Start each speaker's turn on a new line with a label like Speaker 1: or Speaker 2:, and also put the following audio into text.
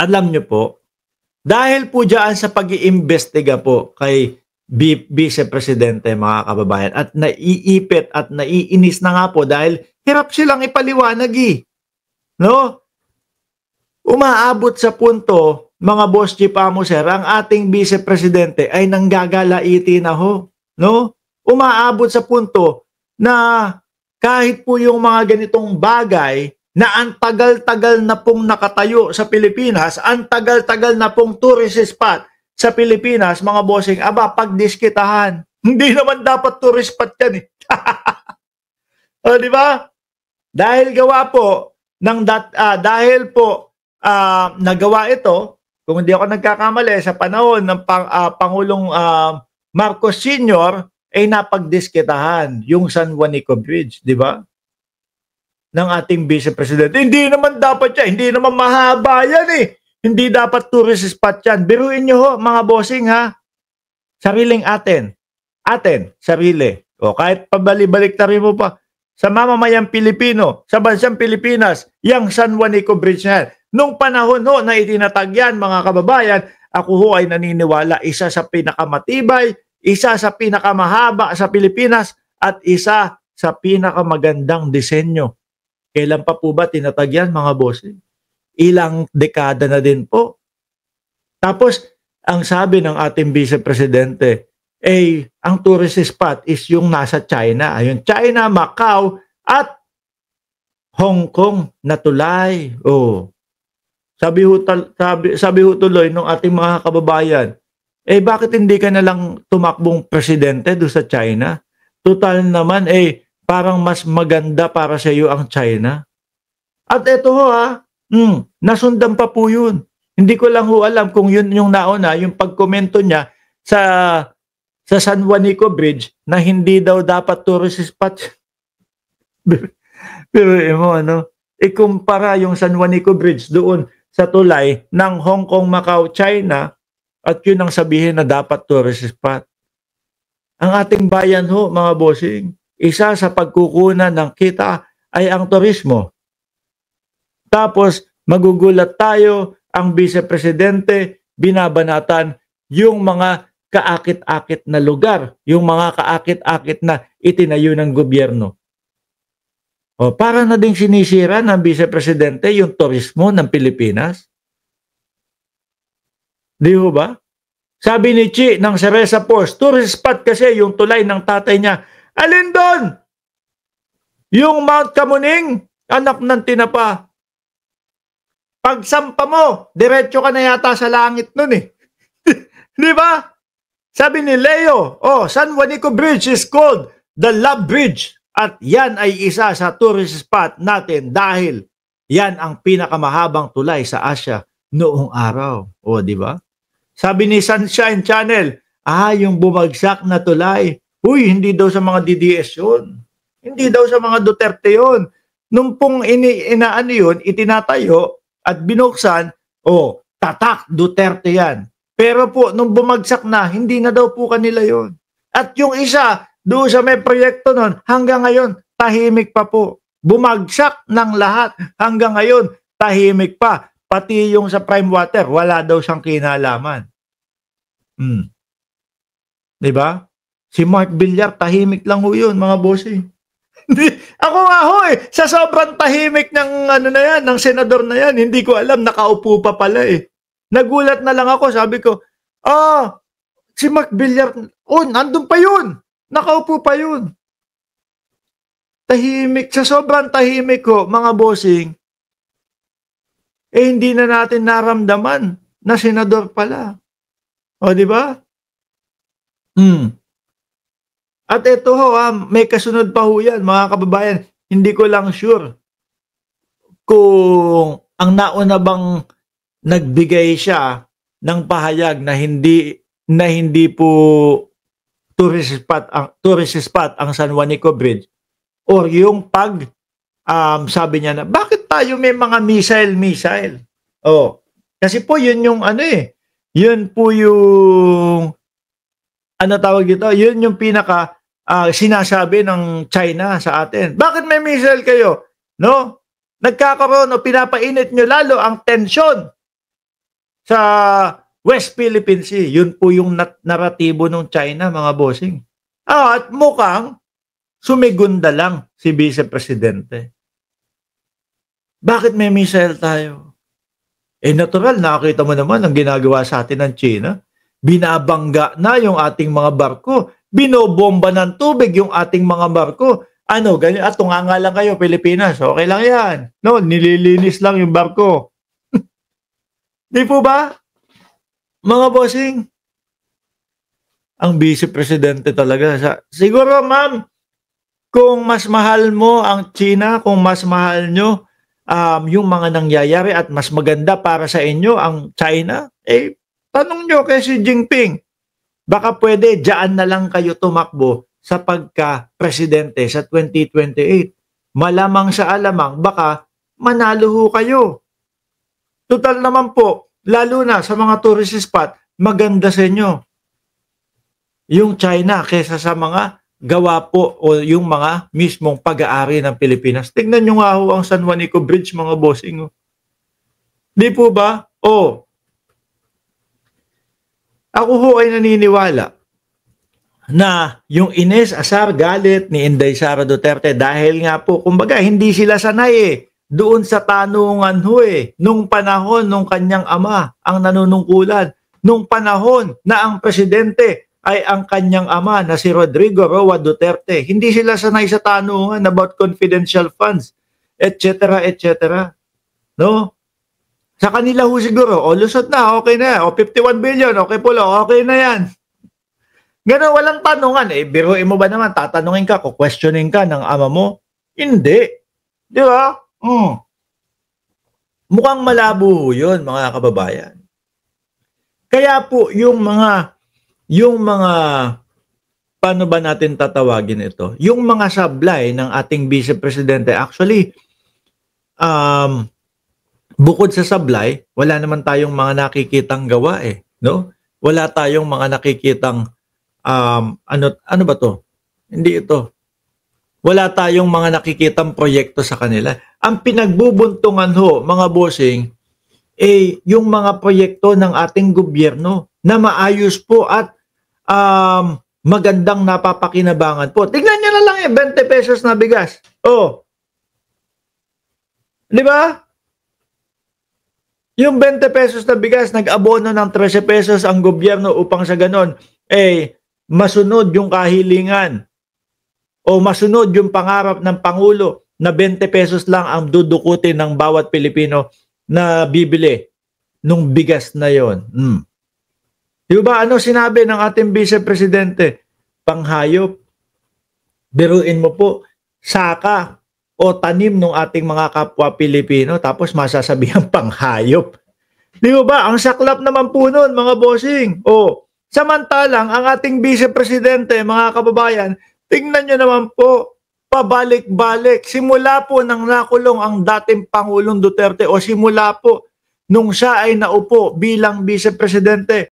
Speaker 1: alam niyo po, dahil po diyan sa pag-iimbestiga po kay Vice Presidente mga kababayan at naiipit at naiinis na nga po dahil hirap silang ipaliwanag no? Umaabot sa punto, mga boss chief amo sir, ang ating Vice Presidente ay nanggagalaiti na ho, no? Umaabot sa punto na kahit po yung mga ganitong bagay na ang tagal-tagal na pong nakatayo sa Pilipinas, ang tagal-tagal na pong tourist spot sa Pilipinas, mga bossing, pagdiskitahan. Hindi naman dapat tourist spot yan O, di ba? Dahil gawa po dahil po nagawa ito, kung hindi ako nagkakamali sa panahon ng Pangulong Marcos Sr. ay napagdiskitahan yung San Juanico Bridge, di ba? Ng ating Vice President. Hindi naman dapat yan. Hindi naman mahaba yan Hindi dapat tourist spot yan. Biruin nyo ho, mga bossing ha. Sariling atin. Sarili. O kahit pabalik-balik na rin mo pa. Sa mamamayang Pilipino, sa bansang Pilipinas, yung San Juanico Bridge na yan. Nung panahon ho na itinatag yan, mga kababayan, ako ho ay naniniwala, isa sa pinakamatibay, isa sa pinakamahaba sa Pilipinas, at isa sa pinakamagandang disenyo. Kailan pa po ba tinatag yan, mga bossing? Ilang dekada na din po. Tapos, ang sabi ng ating Vice Presidente, ang tourist spot is yung nasa China. Yung China, Macau, at Hong Kong na tulay. Sabi ho tuloy ng ating mga kababayan, bakit hindi ka na lang tumakbong presidente doon sa China? Total naman, parang mas maganda para sa iyo ang China. At ito ho nasundan pa po yun. Hindi ko lang ho alam kung yun yung nauna, yung pagkomento niya sa San Juanico Bridge na hindi daw dapat tourist spot. Pero ikumpara yung San Juanico Bridge doon sa tulay ng Hong Kong, Macau, China, at yun ang sabihin na dapat tourist spot. Ang ating bayan ho, mga bossing, isa sa pagkukunan ng kita ay ang turismo. Tapos, magugulat tayo, ang Vice Presidente, binabanatan yung mga kaakit-akit na lugar, yung mga kaakit-akit na itinayo ng gobyerno. Para na ding sinisira ng Vice Presidente yung turismo ng Pilipinas. Di ho ba? Sabi ni Chi ng Cereza Post, tourist spot kasi yung tulay ng tatay niya. Alin doon? Yung Mount Kamuning, anak ng tinapa. Pagsampa mo, diretso ka na yata sa langit nun Di ba? Sabi ni Leo, San Juanico Bridge is called the Love Bridge. At yan ay isa sa tourist spot natin dahil yan ang pinakamahabang tulay sa Asia noong araw. Di ba? Sabi ni Sunshine Channel, yung bumagsak na tulay. Hindi daw sa mga DDS yun. Hindi daw sa mga Duterte yun. Nung pong inaano yun, itinatayo at binuksan, tatak, Duterte yan. Pero po, nung bumagsak na, hindi na daw po kanila yun. At yung isa, doon sa may proyekto nun, hanggang ngayon, tahimik pa po. Bumagsak ng lahat. Hanggang ngayon, tahimik pa. Pati yung sa Prime Water, wala daw siyang kinalaman. Diba? Si Mark Villar, tahimik lang ho yun, mga bossing. Ako nga ho sa sobrang tahimik ng ng senador na yan, hindi ko alam, nakaupo pa pala Nagulat na lang ako, sabi ko, si Mark Villar, nandun pa yun, nakaupo pa yun. Tahimik, sa sobrang tahimik ko, mga bossing, hindi na natin naramdaman na senador pala. Di ba? At ito ho, may kasunod pa ho yan, mga kababayan. Hindi ko lang sure kung ang nauna bang nagbigay siya ng pahayag na hindi po tourist spot ang San Juanico Bridge, or yung sabi niya na, bakit tayo may mga missile? Kasi po yun yung yun po yung tawag dito, yun yung pinaka sinasabi ng China sa atin. Bakit may missile kayo? No? Nagkakaroon o pinapainit nyo lalo ang tensyon sa West Philippine Sea. Yun po yung naratibo ng China, mga bossing. At mukhang sumigunda lang si Vice Presidente. Bakit may missile tayo? Natural, nakakita mo naman ang ginagawa sa atin ng China. Binabangga na yung ating mga barko. Binobomba ng tubig yung ating mga barko. Ano, ganyan, tunganga lang kayo, Pilipinas. Okay lang yan. No, nililinis lang yung barko. Di po ba? Mga bossing, ang Vice Presidente talaga. Siguro, ma'am, kung mas mahal mo ang China, kung mas mahal nyo yung mga nangyayari at mas maganda para sa inyo ang China, tanong nyo kay Xi Jinping. Baka pwede, dyan na lang kayo tumakbo sa pagka-presidente sa 2028. Malamang sa alamang, baka manalo ho kayo. Total naman po, lalo na sa mga tourist spot, maganda sa inyo yung China kesa sa mga gawa po o yung mga mismong pag-aari ng Pilipinas. Tingnan nyo nga ho ang San Juanico Bridge, mga bossing. Di po ba? Ako ho ay naniniwala na yung Ines Asar galit ni Inday Sara Duterte dahil nga po, kumbaga, hindi sila sanay doon sa tanungan ho nung panahon nung kanyang ama ang nanunungkulan, nung panahon na ang presidente ay ang kanyang ama na si Rodrigo Roa Duterte. Hindi sila sanay sa tanungan about confidential funds, etc., etc. No? Sa kanila ho siguro, lusot na, okay na yan. 51 billion, okay po lang, okay na yan. Ganun, walang tanungan. Biruin mo ba naman, tatanungin ka, questioning ka ng ama mo? Hindi. Di ba? Mukhang malabo yun, mga kababayan. Kaya po, yung mga paano ba natin tatawagin ito? Yung mga sablay ng ating Vice Presidente, actually, bukod sa sablay, wala naman tayong mga nakikitang gawa no? Wala tayong mga nakikitang, ano ba to? Hindi ito. Wala tayong mga nakikitang proyekto sa kanila. Ang pinagbubuntungan ho, mga bossing, yung mga proyekto ng ating gobyerno na maayos po at magandang napapakinabangan po. Tignan nyo na lang 20 pesos na bigas. Di ba? Yung 20 pesos na bigas, nag-abono ng 13 pesos ang gobyerno upang sa ganon, masunod yung kahilingan o masunod yung pangarap ng Pangulo na 20 pesos lang ang dudukutin ng bawat Pilipino na bibili nung bigas na yon. Diba ano sinabi ng ating Vice Presidente? Panghayop. Biruin mo po, saka o tanim ng ating mga kapwa Pilipino tapos masasabihan panghayop. Di ba? Ang saklap naman po nun, mga bossing. Samantalang ang ating Vice Presidente, mga kababayan, tingnan nyo naman po, pabalik-balik. Simula po nang nakulong ang dating Pangulong Duterte o simula po nung siya ay naupo bilang Vice Presidente,